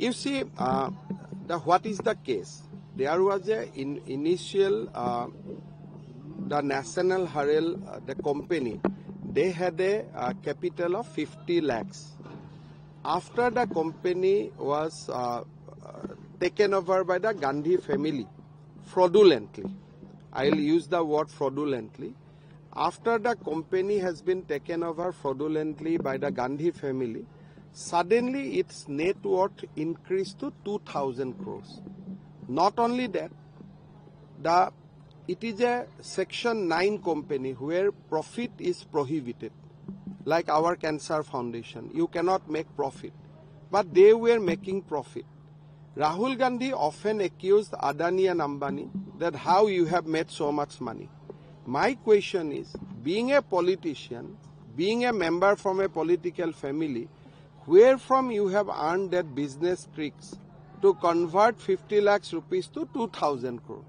You see, what is the case? There was a initial, the National Herald, the company, they had a capital of 50 lakhs. After the company was taken over by the Gandhi family, fraudulently, I'll use the word fraudulently. After the company has been taken over fraudulently by the Gandhi family, suddenly its net worth increased to 2,000 crores. Not only that, it is a Section 9 company where profit is prohibited, like our Cancer Foundation. You cannot make profit. But they were making profit. Rahul Gandhi often accused Adani and Ambani that how you have made so much money. My question is, being a politician, being a member from a political family, where from you have earned that business tricks to convert 50 lakhs rupees to 2,000 crore?